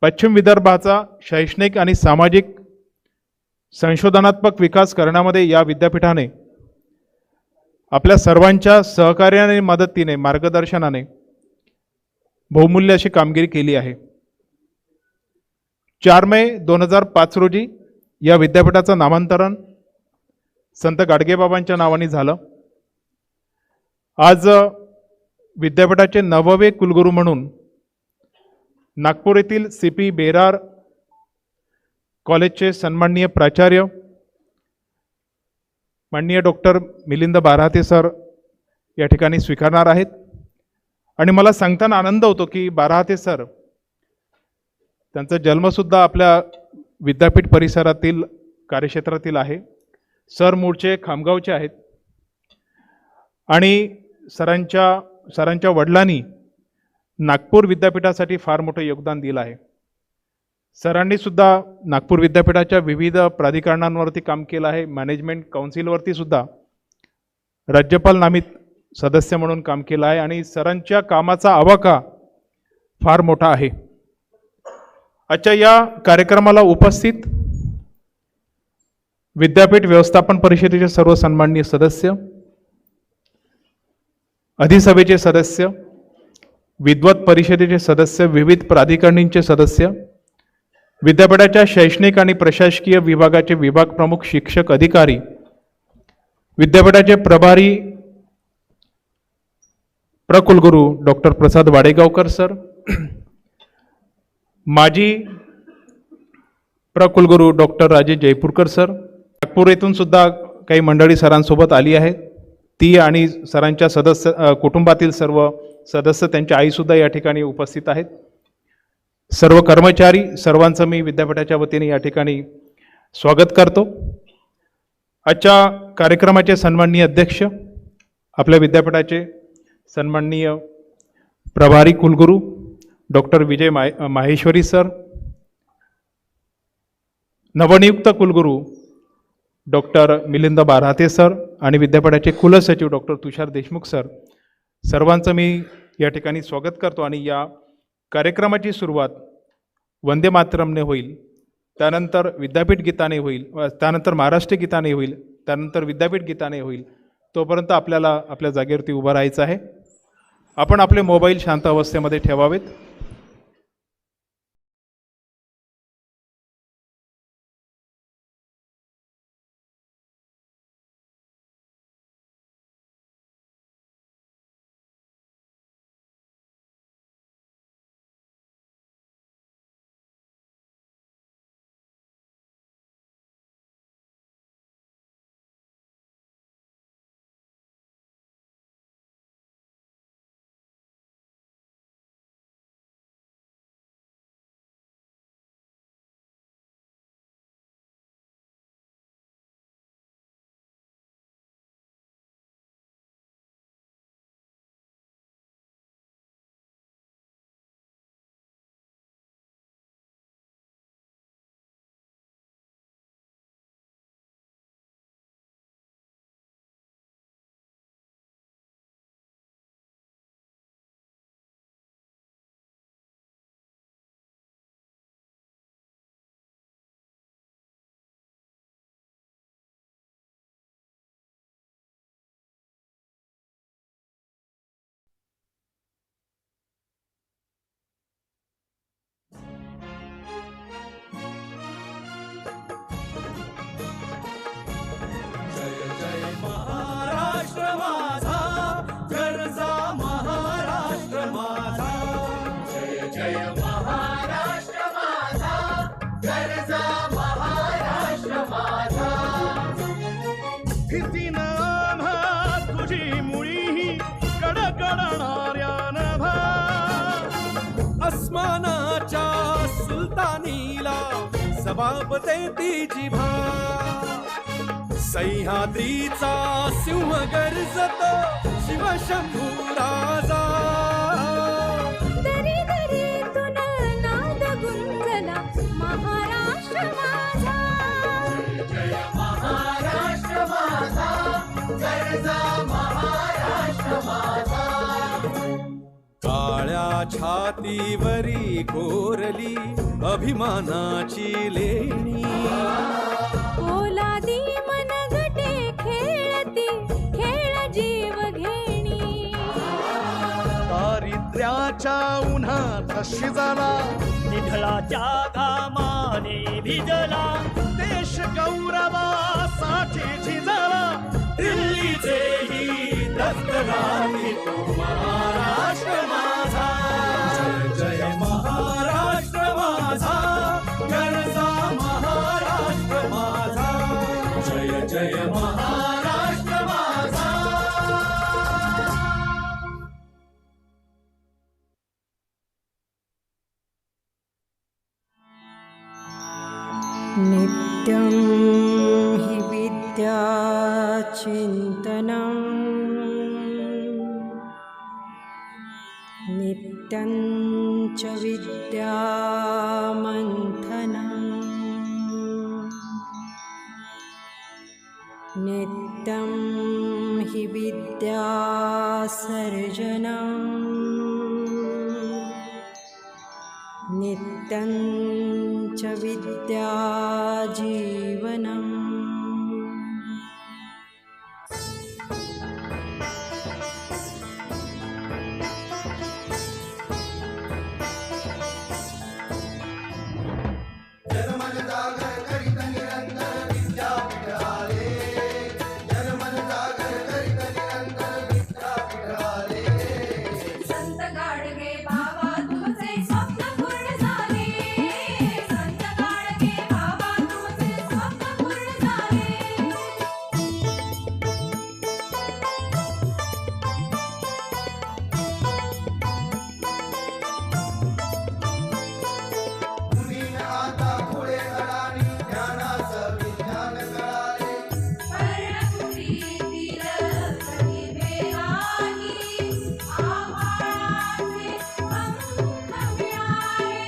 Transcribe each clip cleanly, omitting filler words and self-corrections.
पश्चिम विदर्भाचा शैक्षणिक आणि सामाजिक संशोधनात्मक विकास करण्यामध्ये या विद्यापीठाने आपल्या सर्वांच्या सहकार्याने, मदतीने, मार्गदर्शनाने बहुमूल्य अशी कामगिरी केली आहे. 4 मे 2005 रोजी या विद्यापीठाचं नामांतरण संत गाडगेबाबांच्या नावाने झालं. आज विद्यापीठाचे 9वे कुलगुरू म्हणून नागपूर येथील CP बेरार कॉलेजचे सन्माननीय प्राचार्य माननीय डॉक्टर मिलिंद बाराते सर या ठिकाणी स्वीकारणार आहेत. आणि मला सांगताना आनंद होतो की बाराते सर, त्यांचा जन्मसुद्धा आपल्या विद्यापीठ परिसरातील कार्यक्षेत्रातील आहे. सर मूळचे खामगावचे आहेत आणि सरांच्या वडिलांनी नागपूर विद्यापीठासाठी फार मोठं योगदान दिलं आहे. सरांनी सुद्धा नागपूर विद्यापीठाच्या विविध प्राधिकरणांवरती काम केलं आहे. मॅनेजमेंट काउन्सिलवरती सुद्धा राज्यपाल नामित सदस्य म्हणून काम केलं आहे आणि सरांच्या कामाचा आवाका फार मोठा आहे. आजच्या या कार्यक्रमाला उपस्थित विद्यापीठ व्यवस्थापन परिषदेचे सर्व सन्माननीय सदस्य, अधिसभेचे सदस्य, विद्वत परिषदेचे सदस्य, विविध प्राधिकरणींचे सदस्य, विद्यापीठाच्या शैक्षणिक आणि प्रशासकीय विभागाचे विभाग प्रमुख, शिक्षक, अधिकारी, विद्यापीठाचे प्रभारी प्रकुलगुरू डॉक्टर प्रसाद वाडेगावकर सर, माजी प्रकुलगुरू डॉक्टर राजेश जयपूरकर सर, नागपूर येथून सुद्धा काही मंडळी सरांसोबत आली आहे. ती आणि सरांच्या सदस्य कुटुंबातील सर्व सदस्य, त्यांच्या आईसुद्धा या ठिकाणी उपस्थित आहेत. सर्व कर्मचारी, सर्वांचं मी विद्यापीठाच्या वतीने या ठिकाणी स्वागत करतो. आजच्या कार्यक्रमाचे सन्माननीय अध्यक्ष, आपल्या विद्यापीठाचे सन्माननीय प्रभारी कुलगुरू डॉक्टर विजय माहेश्वरी सर, नवनियुक्त कुलगुरू डॉक्टर मिलिंद बाराते सर आणि विद्यापीठाचे कुलसचिव डॉक्टर तुषार देशमुख सर, सर्वांचं मी या ठिकाणी स्वागत करतो. आणि या कार्यक्रमाची सुरुवात वंदे मातरमने होईल, त्यानंतर विद्यापीठ गीताने होईल, त्यानंतर महाराष्ट्र गीताने होईल, त्यानंतर विद्यापीठ गीताने होईल. तोपर्यंत आपल्याला आपल्या जागेवरती उभं राहायचं आहे. आपण आपले मोबाईल शांत अवस्थेमध्ये ठेवावेत. जबाब देती जिभा, सह्याद्रीचा सिंह गर्जतो शिवशंभू राजा. दरी दरीतून नाद गुंजला महाराष्ट्र माझा. जय महाराष्ट्र माझा, गर्जा महाराष्ट्र माझा. काळ्या छातीवरी कोरली अभिमानाची लेणी पोलादी मनगटे खेळती खेळ जीव घेणी दारिद्र्याच्या उन्हात शिजला निधळाच्या घामाने भिजला देश गौरवासाठी झिजला दिल्लीचेही दस्तराणी तो महाराष्ट्र माझा जय जय महाराष्ट्र माझा गरजा महाराष्ट्र माझा जय जय महाराष्ट्र माझा नित्यं हि विद्याचिन्तनं नित्यं च विद्यामन्थनं नित्यं हि विद्यासर्जनं नित्यं च विद्याजीवनम् जनमन जागर करीत निरंतर विद्यापीठ आले जनमन जागर करीत निरंतर विद्यापीठ आले संत गाडगे बाबा तुमचे स्वप्न पूर्ण झाले संत गाडगे बाबा तुमचे स्वप्न पूर्ण झाले मुलीने आता पुढे अडाणी ज्ञानाचं विज्ञान कळाले पर्णकुटीतील प्रतिभेगानी आभाळाचे पंख मिळाले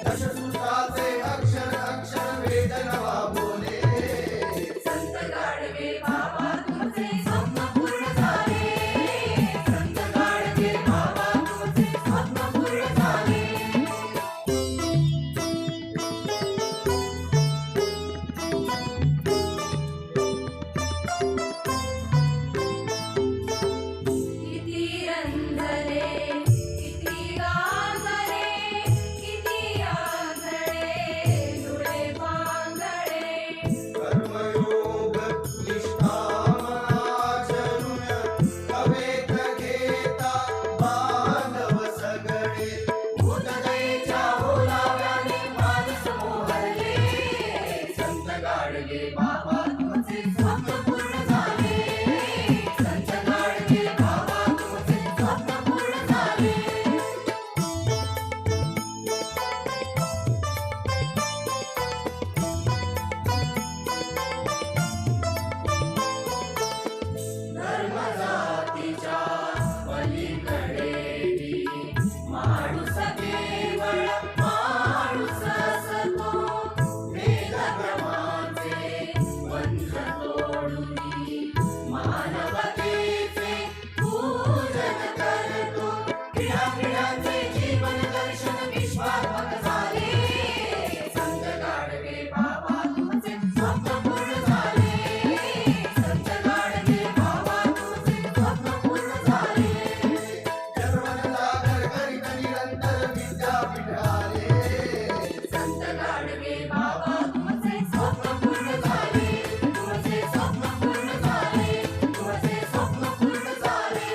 दशसूत्राचे अक्षर अक्षर वेद नवा बोले संत गाडगे बाबा तुमचे स्वप्न पूर्ण झाले संत गाडगे बाबा तुमचे स्वप्न पूर्ण झाले किती रंजले किती गाजले किती आंधळे डोळे पांगळे कर्मयोग निष्ठा मनाचरून हवेत घेता बांधव सगळे भूतदयेच्या ओलाव्याने माणूस मोहरले संत गाडगे बाबा तुमचे स्वप्न पूर्ण झाले संत गाडगे बाबा तुमचे स्वप्न पूर्ण झाले धर्मजातीच्या पलीकडे माणूस केवळ माणूस असतो भेदभ्रमांचे बंध तोडून मानवतेचे पूजन करतो पिढ्यापिढ्यांचे जीवन दर्शन विश्वात्मक झाले संत गाडगे बाबा तुमचे स्वप्न पूर्ण झाले संत गाडगे बाबा तुमचे स्वप्न पूर्ण झाले जनमन जागर करीत निरंतर विद्यापीठ आले संत गाडगे बाबा तुमचे स्वप्न पूर्ण झाले तुमचे स्वप्न पूर्ण झाले तुमचे स्वप्न पूर्ण झाले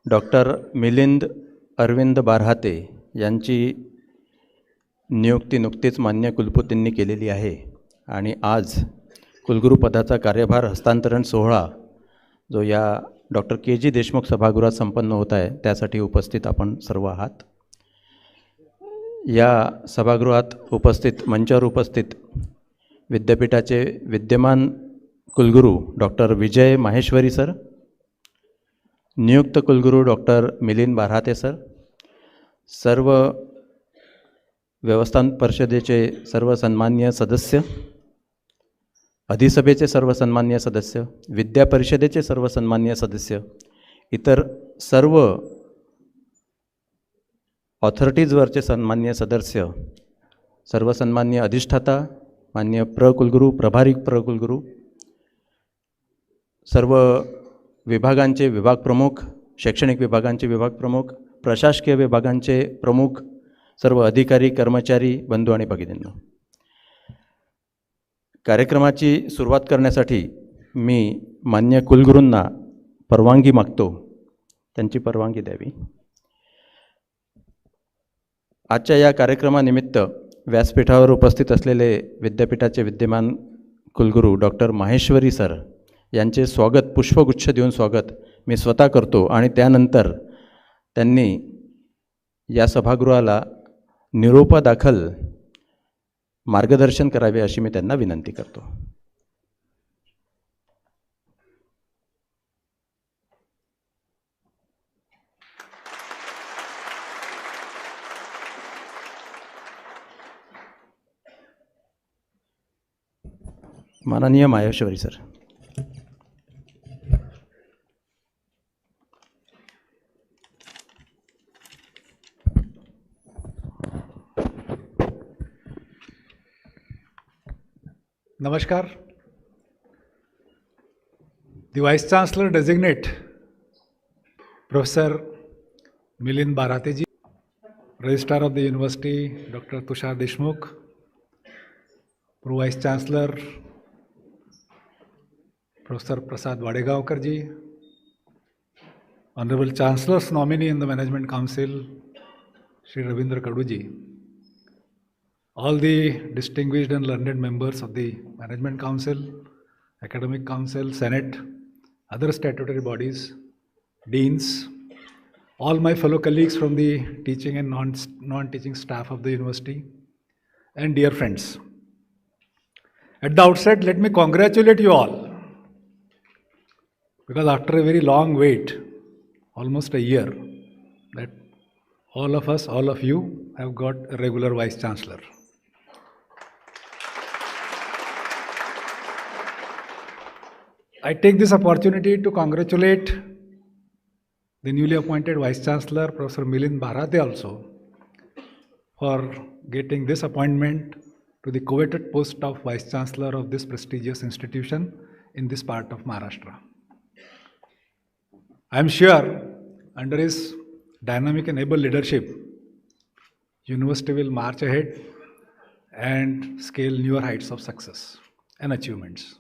डॉक्टर मिलिंद अरविंद बारहाते यांची नियुक्ती नुकतीच मान्य कुलपतींनी केलेली आहे आणि आज कुलगुरुपदाचा कार्यभार हस्तांतरण सोहळा जो या डॉक्टर के जी देशमुख सभागृहात संपन्न होत आहे, त्यासाठी उपस्थित आपण सर्व आहात. या सभागृहात उपस्थित मंचावर उपस्थित विद्यापीठाचे विद्यमान कुलगुरू डॉक्टर विजय माहेश्वरी सर, नियुक्त कुलगुरू डॉक्टर मिलिंद बारहाते सर, सर्व व्यवस्थापन परिषदेचे सर्व सन्माननीय सदस्य, अधिसभेचे सर्व सन्माननीय सदस्य, विद्या परिषदेचे सर्व सन्माननीय सदस्य, इतर सर्व ऑथॉरिटीजवरचे सन्माननीय सदस्य, सर्व सन्माननीय अधिष्ठाता, माननीय प्रकुलगुरू, प्रभारी प्रकुलगुरू, सर्व विभागांचे विभाग प्रमुख, शैक्षणिक विभागांचे विभाग प्रमुख, प्रशासकीय विभागांचे प्रमुख, सर्व अधिकारी, कर्मचारी, बंधू आणि भगिनींनो, कार्यक्रमाची सुरुवात करण्यासाठी मी मान्य कुलगुरूंना परवानगी मागतो, त्यांची परवानगी द्यावी. आजच्या या कार्यक्रमानिमित्त व्यासपीठावर उपस्थित असलेले विद्यापीठाचे विद्यमान कुलगुरू डॉक्टर माहेश्वरी सर यांचे स्वागत, पुष्पगुच्छ देऊन स्वागत मी स्वतः करतो आणि त्यानंतर त्यांनी या सभागृहाला निरोपादाखल मार्गदर्शन करावे अशी मी त्यांना विनंती करतो. माननीय Maheshwari sir. Namaskar. The Vice Chancellor Designate, Professor Milind Barhate ji, Registrar of the University, Dr. Tushar Deshmukh, Pro Vice Chancellor, Professor Prasad Vadegaonkar ji, Honorable Chancellor's nominee in the Management Council, Shri Ravindra Kadu ji, all the distinguished and learned members of the Management Council, Academic Council, Senate, other statutory bodies, deans, all my fellow colleagues from the teaching and non-teaching staff of the university, and dear friends. At the outset, let me congratulate you all, because after a very long wait, almost a year, that all of us, all of you have got a regular Vice Chancellor. I take this opportunity to congratulate the newly appointed Vice Chancellor, Professor Milind Barhate also, for getting this appointment to the coveted post of Vice Chancellor of this prestigious institution in this part of Maharashtra. I am sure under his dynamic and able leadership, University will march ahead and scale newer heights of success and achievements.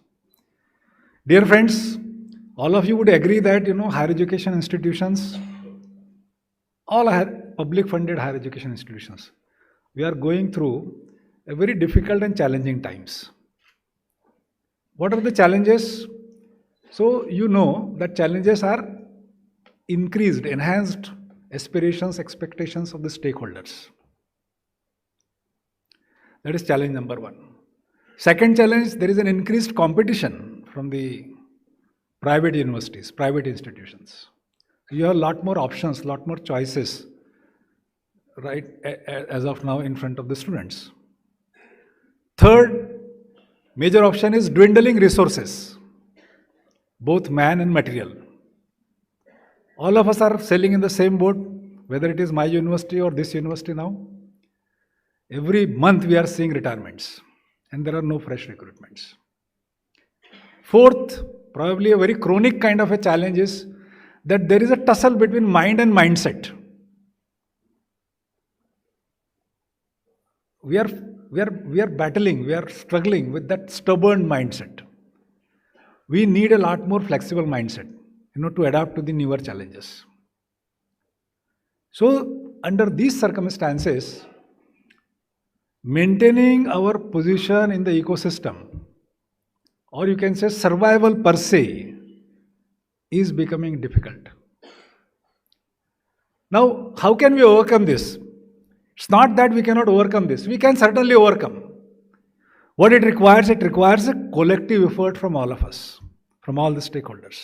Dear friends, all of you would agree that higher education institutions, all public funded higher education institutions, we are going through a very difficult and challenging times. What are the challenges? So you know that challenges are increased, enhanced aspirations, expectations of the stakeholders. That is challenge number one. Second challenge, there is an increased competition from the private universities, private institutions. You have a lot more options, a lot more choices, right, as of now in front of the students. Third major option is dwindling resources, both man and material. All of us are sailing in the same boat, whether it is my university or this university now. Every month we are seeing retirements and there are no fresh recruitments. Fourth, probably a very chronic kind of a challenge is that there is a tussle between mind and mindset. We are battling, we are struggling with that stubborn mindset. We need a lot more flexible mindset, to adapt to the newer challenges. So, under these circumstances, maintaining our position in the ecosystem, or you can say survival per se, is becoming difficult. Now, how can we overcome this? It's not that we cannot overcome this. We can certainly overcome. What it requires a collective effort from all of us, from all the stakeholders.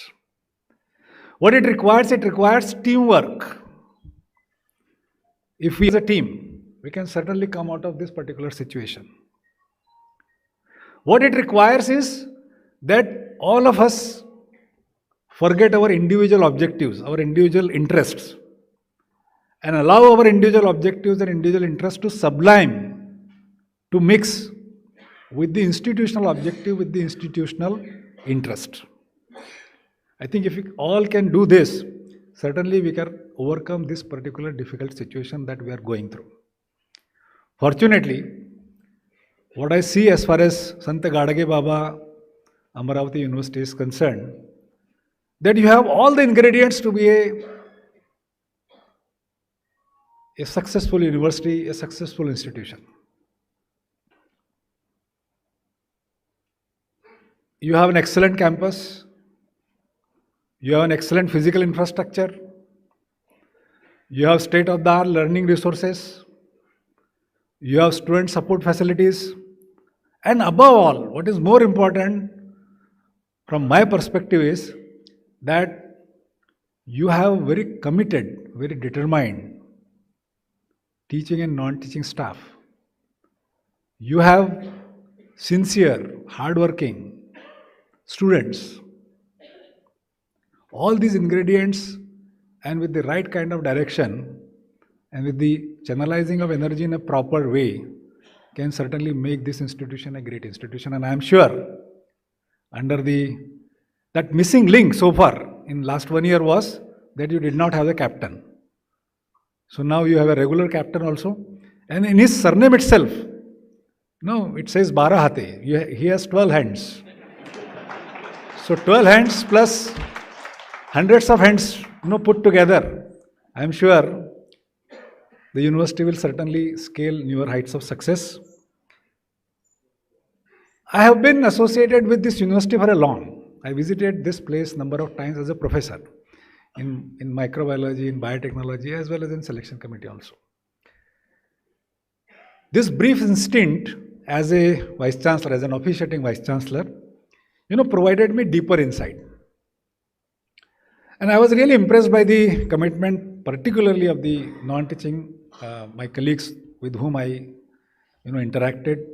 What it requires teamwork. If we as a team, we can certainly come out of this particular situation. What it requires is that all of us forget our individual objectives, our individual interests, and allow our individual objectives and individual interests to sublime, to mix with the institutional objective, with the institutional interest. I think if we all can do this, certainly we can overcome this particular difficult situation that we are going through. Fortunately, what I see as far as Sant Gadage Baba Amravati University is concerned, that you have all the ingredients to be a successful university, a successful institution. You have an excellent campus, you have an excellent physical infrastructure, you have state-of-the-art learning resources, you have student support facilities, and above all, what is more important from my perspective is that you have very committed, very determined teaching and non-teaching staff. You have sincere, hardworking students. All these ingredients, and with the right kind of direction and with the channelizing of energy in a proper way, can certainly make this institution a great institution. And I am sure under that missing link so far in last 1 year was that you did not have the captain. So now you have a regular captain also, and in his surname itself, no, it says Bara Hate. He has 12 hands. So 12 hands plus hundreds of hands, put together. I am sure the university will certainly scale newer heights of success. I have been associated with this university for a long. I visited this place number of times as a professor in microbiology, in biotechnology, as well as in selection committee also. This brief stint as a vice chancellor, as an officiating vice chancellor, provided me deeper insight. And I was really impressed by the commitment, particularly of the non-teaching, my colleagues with whom I, interacted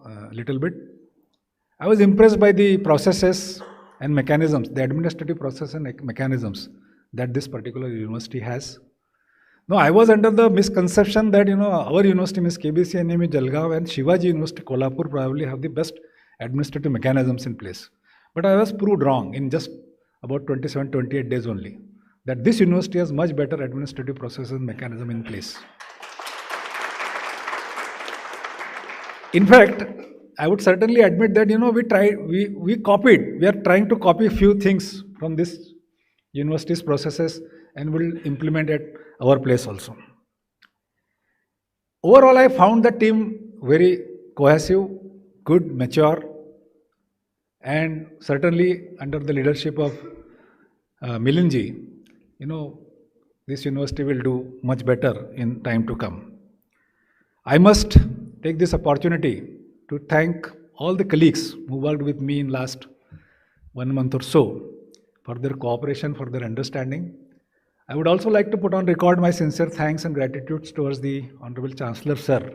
a little bit. I was impressed by the processes and mechanisms, the administrative process and mechanisms that this particular university has. No, I was under the misconception that, our university, Ms. KBC NME Jalgaon and Shivaji University Kolhapur probably have the best administrative mechanisms in place. But I was proved wrong in just about 27, 28 days only, that this university has much better administrative processes and mechanism in place. In fact, I would certainly admit that, we are trying to copy a few things from this university's processes and will implement at our place also. Overall, I found the team very cohesive, good, mature, and certainly under the leadership of Milinji, this university will do much better in time to come. I must take this opportunity to thank all the colleagues who worked with me in last 1 month or so for their cooperation, for their understanding. I would also like to put on record my sincere thanks and gratitude towards the Honorable Chancellor Sir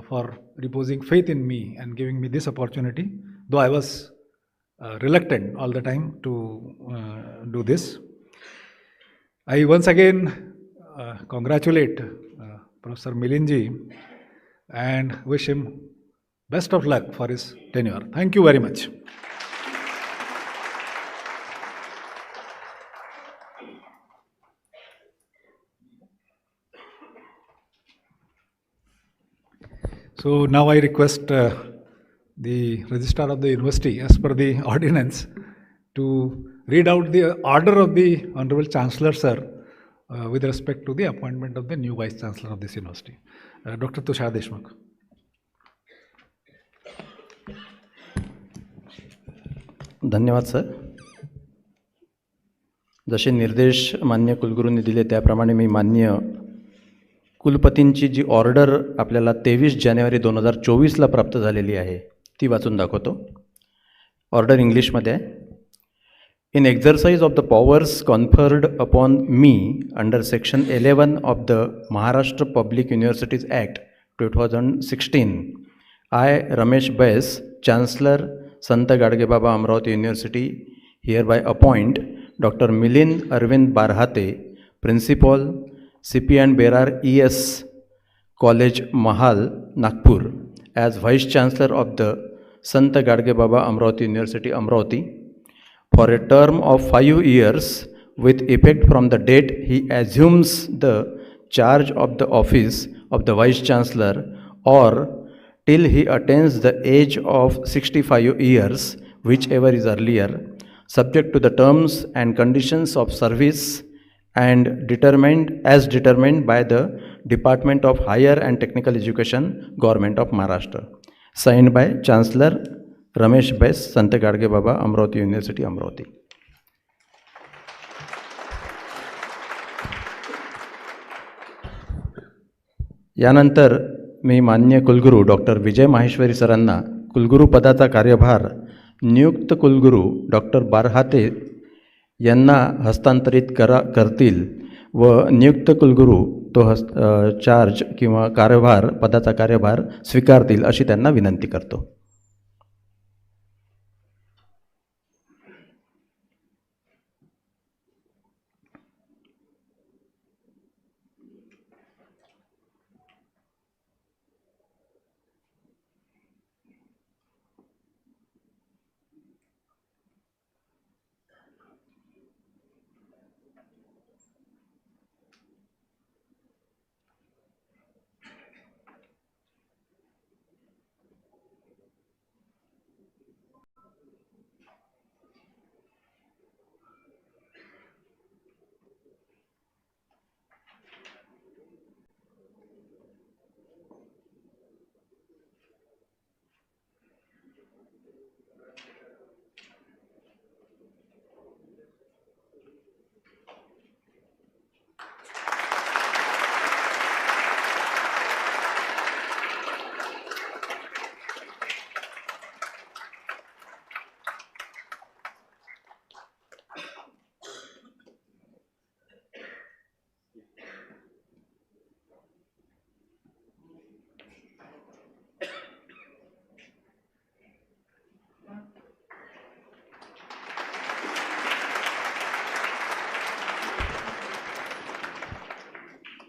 for reposing faith in me and giving me this opportunity, though I was reluctant all the time to do this. I once again congratulate Professor Milinji and wish him best of luck for his tenure. Thank you very much. So now I request the Registrar of the University, as per the ordinance, to read out the order of the Honorable Chancellor Sir with respect to the appointment of the new Vice Chancellor of this University. Dr. Tushar Deshmukh. धन्यवाद sir. जसे निर्देश मान्य कुलगुरूंनी दिले त्याप्रमाणे मी मान्य कुलपतींची जी order आपल्याला 23 जानेवारी 2024ला प्राप्त झालेली आहे ती वाचून दाखवतो. ऑर्डर इंग्लिशमध्ये आहे. In exercise of the powers conferred upon me under section 11 of the Maharashtra public universities act 2016, I Ramesh Bais, chancellor Sant Gadgebaba Amravati university, hereby appoint Dr. Milind Arvind Barhate, Principal, CP and Berar ES College, Mahal, Nagpur, as Vice Chancellor of the Sant Gadge Baba Amravati University, Amravati, for a term of 5 years with effect from the date he assumes the charge of the office of the Vice Chancellor or till he attains the age of 65 years, whichever is earlier, subject to the terms and conditions of service and determined by the Department of Higher and Technical Education, Government of Maharashtra. Signed by Chancellor Ramesh Bais, Sant Gadge Baba, Amravati University, Amravati. यानंतर मी मान्य कुलगुरू doctor विजय माहेश्वरी सरांना कुलगुरू पदाचा कार्यभार नियुक्त कुलगुरू doctor Barhate यांना हस्तांतरित करतील व नियुक्त कुलगुरू तो चार्ज किंवा पदाचा कार्यभार स्वीकारतील अशी त्यांना विनंती करतो.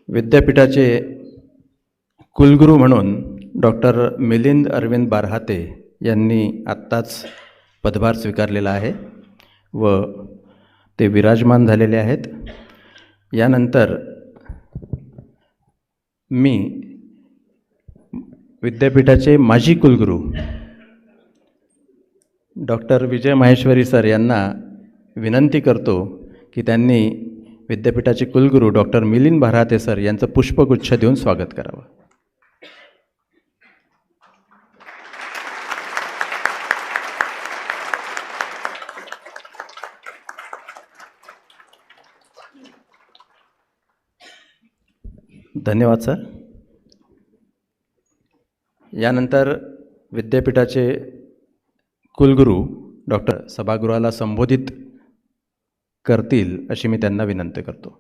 विद्यापीठाचे कुलगुरू म्हणून डॉक्टर मिलिंद अरविंद बारहाते यांनी आत्ताच पदभार स्वीकारलेला आहे व ते विराजमान झालेले आहेत. यानंतर मी विद्यापीठाचे माजी कुलगुरू डॉक्टर विजय माहेश्वरी सर यांना विनंती करतो की त्यांनी विद्यापीठाचे कुलगुरू डॉक्टर मिलिंद बारहाते सर यांचं पुष्पगुच्छ देऊन स्वागत करावं. धन्यवाद सर. यानंतर विद्यापीठाचे कुलगुरू डॉक्टर सभागृहाला संबोधित करतील अशी मी त्यांना विनंती करतो.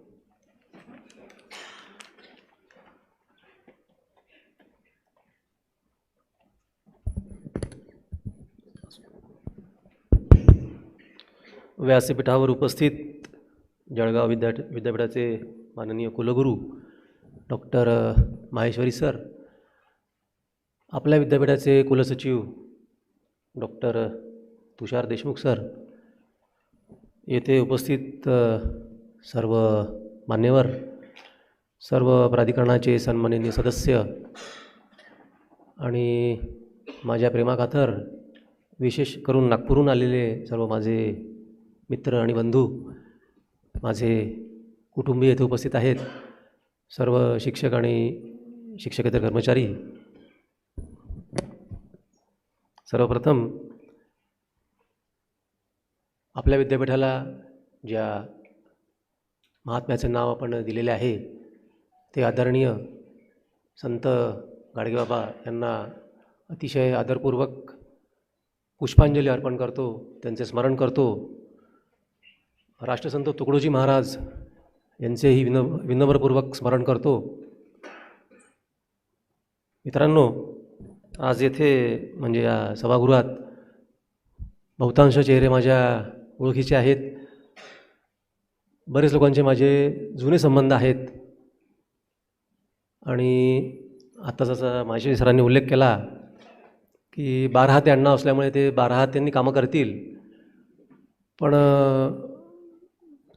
व्यासपीठावर उपस्थित जळगाव विद्यापीठाचे माननीय कुलगुरू डॉक्टर माहेश्वरी सर, आपल्या विद्यापीठाचे कुलसचिव डॉक्टर तुषार देशमुख सर, येथे उपस्थित सर्व मान्यवर, सर्व प्राधिकरणाचे सन्माननीय सदस्य आणि माझ्या प्रेमाखातर विशेष करून नागपूरहून आलेले सर्व माझे मित्र आणि बंधू, माझे कुटुंबीय येथे उपस्थित आहेत, सर्व शिक्षक आणि शिक्षकेतर कर्मचारी, सर्वप्रथम आपल्या विद्यापीठाला ज्या महात्म्याचे नाव आपण दिलेले आहे ते आदरणीय संत गाडगेबाबा यांना अतिशय आदरपूर्वक पुष्पांजली अर्पण करतो, त्यांचे स्मरण करतो. राष्ट्रसंत तुकडोजी महाराज यांचेही विनम्रपूर्वक स्मरण करतो. मित्रांनो, आज येथे म्हणजे या सभागृहात बहुतांश चेहरे माझ्या ओळखीचे आहेत. बरेच लोकांचे माझे जुने संबंध आहेत आणि आता जसा माझ्या सरांनी उल्लेख केला की 12 हाती अण्णा असल्यामुळे ते 12 हात त्यांनी कामं करतील, पण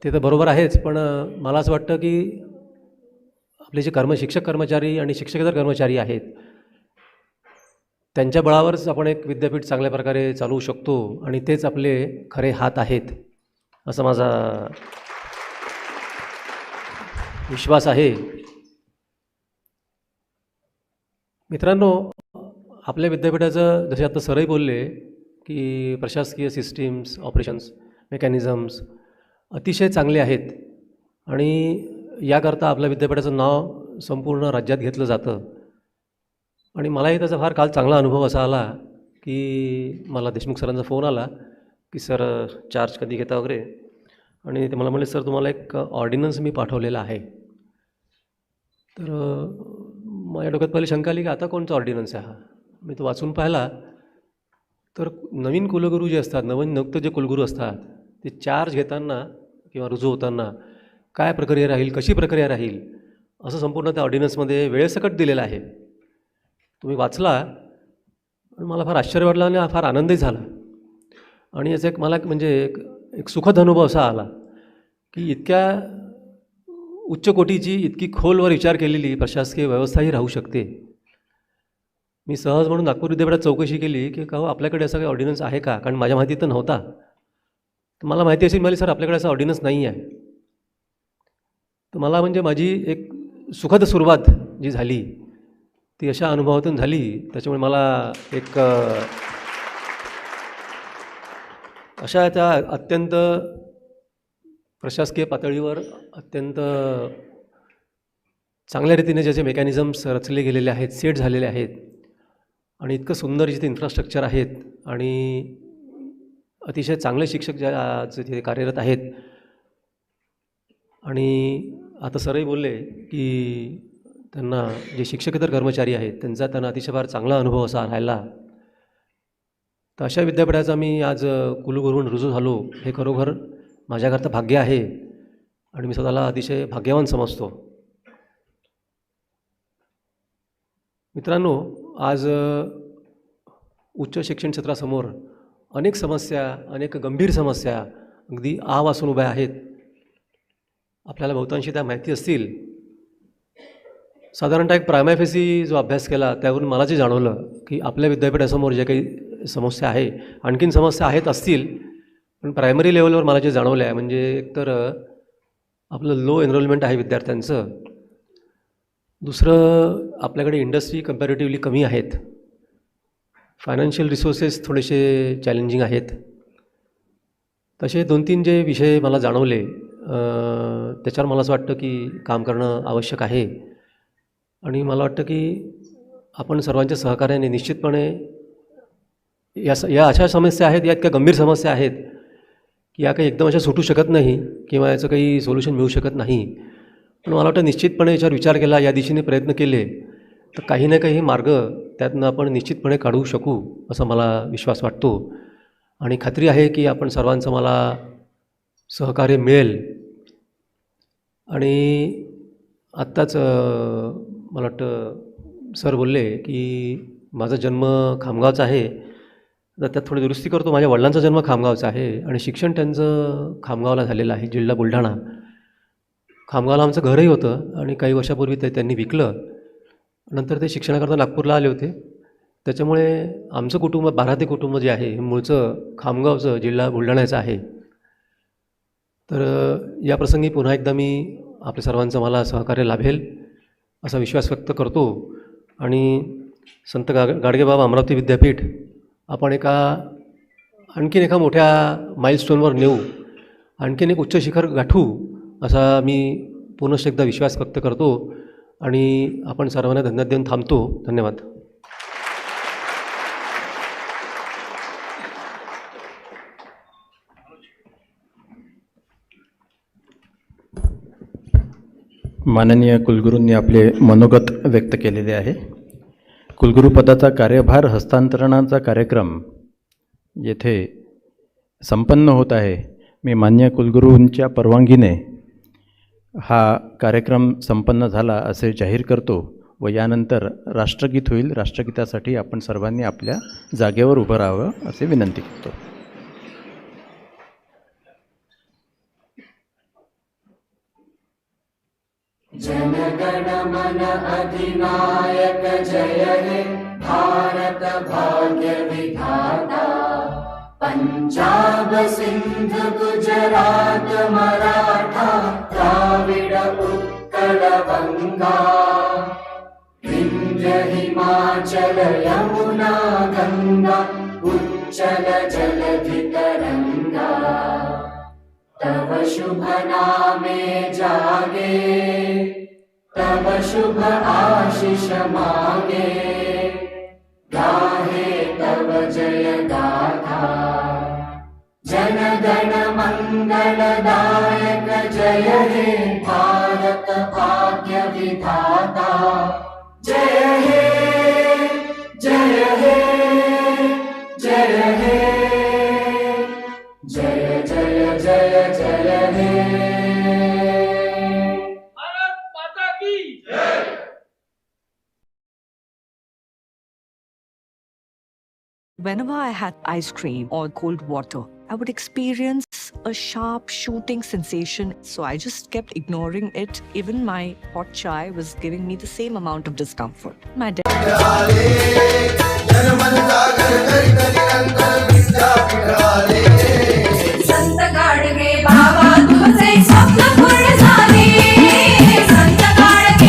ते तर बरोबर आहेच. पण मला असं वाटतं की आपले जे शिक्षक कर्मचारी आणि शिक्षकेतर कर्मचारी आहेत त्यांच्या बळावरच आपण एक विद्यापीठ चांगल्या प्रकारे चालवू शकतो आणि तेच आपले खरे हात आहेत असा माझा विश्वास आहे. मित्रांनो, आपल्या विद्यापीठाचं जसे आता सरही बोलले की प्रशासकीय सिस्टीम्स, ऑपरेशन्स, मेकॅनिझम्स अतिशय चांगले आहेत आणि याकरता आपल्या विद्यापीठाचं नाव संपूर्ण राज्यात घेतलं जातं. आणि मलाही त्याचा फार काल चांगला अनुभव असा आला की मला देशमुख सरांचा फोन आला की सर चार्ज कधी घेता वगैरे, आणि ते मला म्हणले सर तुम्हाला एक ऑर्डिनन्स मी पाठवलेला आहे. तर माझ्या डोक्यात पहिली शंका आली की आता कोणता ऑर्डिनन्स आहे हा. मी तो वाचून पाहिला तर नवीन कुलगुरू जे असतात, नवीन नियुक्त जे कुलगुरू असतात ते चार्ज घेताना किंवा रुजू होताना काय प्रक्रिया राहील, कशी प्रक्रिया राहील असं संपूर्ण त्या ऑर्डिनन्समध्ये वेळेसकट दिलेलं आहे. तुम्ही वाचला आणि मला फार आश्चर्य वाटलं आणि फार आनंदही झाला. आणि याचा एक मला म्हणजे एक सुखद अनुभव असा आला की इतक्या उच्च कोटीची, इतकी खोलवर विचार केलेली प्रशासकीय व्यवस्थाही राहू शकते. मी सहज म्हणून नागपूर विद्यापीठात चौकशी केली की का हो आपल्याकडे असा काही ऑर्डिनन्स आहे का, कारण माझ्या माहिती तर नव्हता. तर मला माहिती असेल मला सर आपल्याकडे असा ऑर्डिनन्स नाही आहे. तर मला म्हणजे माझी एक सुखद सुरुवात जी झाली ती अशा अनुभवातून झाली. त्याच्यामुळे मला एक अशा त्या अत्यंत प्रशासकीय पातळीवर अत्यंत चांगल्या रीतीने ज्याचे मेकॅनिझम्स रचले गेलेले आहेत, सेट झालेले आहेत आणि इतकं सुंदर जिथे इन्फ्रास्ट्रक्चर आहेत आणि अतिशय चांगले शिक्षक ज्या तिथे कार्यरत आहेत. आणि आता सरही बोलले की त्यांना जे शिक्षकेतर कर्मचारी आहेत त्यांना अतिशय फार चांगला अनुभव असा राहिला. तर अशा विद्यापीठाचा मी आज कुलगुरू म्हणून रुजू झालो हे खरोखर माझ्याकरता भाग्य आहे आणि मी स्वतःला अतिशय भाग्यवान समजतो. मित्रांनो, आज उच्च शिक्षण क्षेत्रासमोर अनेक समस्या, अनेक गंभीर समस्या अगदी वासून उभ्या आहेत. आपल्याला बहुतांशी त्या माहिती असतील. साधारणतः एक प्रायमॅफेसी जो अभ्यास केला त्यावरून मला जे जाणवलं की आपल्या विद्यापीठासमोर जे काही समस्या आहे, आणखीन समस्या आहेत असतील, पण प्रायमरी लेवलवर मला जे जाणवलं आहे म्हणजे एकतर आपलं लो एनरोलमेंट आहे विद्यार्थ्यांचं. दुसरं, आपल्याकडे इंडस्ट्री कम्पॅरेटिव्हली कमी आहेत. फायनान्शियल रिसोर्सेस थोडेसे चॅलेंजिंग आहेत. तसे 2-3 जे विषय मला जाणवले त्याच्यावर मला असं वाटतं की काम करणं आवश्यक आहे. आणि मला वाटतं की आपण सर्वांच्या सहकार्याने निश्चितपणे या अशा समस्या आहेत, या इतक्या गंभीर समस्या आहेत की या काही एकदम अशा सुटू शकत नाही किंवा याचं काही सोल्युशन मिळू शकत नाही. पण मला वाटतं निश्चितपणे याच्यावर विचार केला, या दिशेने प्रयत्न केले तर काही ना काही मार्ग त्यातनं आपण निश्चितपणे काढू शकू असा मला विश्वास वाटतो. आणि खात्री आहे की आपण सर्वांचं मला सहकार्य मिळेल. आणि आत्ताच मला वाटतं सर बोलले की माझा जन्म खामगावचा आहे, तर त्यात थोडी दुरुस्ती करतो. माझ्या वडिलांचा जन्म खामगावचा आहे आणि शिक्षण त्यांचं खामगावला झालेलं आहे, जिल्हा बुलढाणा. खामगावला आमचं घरही होतं आणि काही वर्षापूर्वी त्यांनी विकलं. नंतर ते शिक्षणाकरता नागपूरला आले होते. त्याच्यामुळे आमचं कुटुंब, बाराती कुटुंब जे आहे हे मूळचं खामगावचं, जिल्हा बुलढाण्याचं आहे. तर या प्रसंगी पुन्हा एकदा मी आपल्या सर्वांचं मला सहकार्य लाभेल असा विश्वास व्यक्त करतो. आणि संत गाडगेबाबा अमरावती विद्यापीठ आपण आणखीन एका मोठ्या माइलस्टोनवर नेऊ, आणखीन एक उच्च शिखर गाठू असा मी पुनश्च एकदा विश्वास व्यक्त करतो आणि आपण सर्वांना धन्यवाद देऊन थांबतो. धन्यवाद. माननीय कुलगुरूंनी आपले मनोगत व्यक्त केलेले आहे. कुलगुरूपदाचा कार्यभार हस्तांतरणाचा कार्यक्रम येथे संपन्न होत आहे. मी मान्य कुलगुरूंच्या परवानगीने हा कार्यक्रम संपन्न झाला असे जाहीर करतो व यानंतर राष्ट्रगीत होईल. राष्ट्रगीतासाठी आपण सर्वांनी आपल्या जागेवर उभं राहावं असे विनंती करतो. जनगण मन अधिनायक जय हे भारत भाग्य विधाता. पंजाब सिंध गुजरात मराठा द्राविड उत्कल गंगा. विंध्य हिमाचल यमुना गंगा उच्चल जलधि तरंगा. तव शुभ नामे जागे तव शुभ आशीष मागे. गाहे तव जय गाथा जनगण मंगलदायक जय हे भारत भाग्य विधाता. जय हे जय हे जय हे जय जय जय जय हे. Whenever I had ice cream or cold water, I would experience a sharp shooting sensation. So I just kept ignoring it. Even my hot chai was giving me the same amount of discomfort. My dad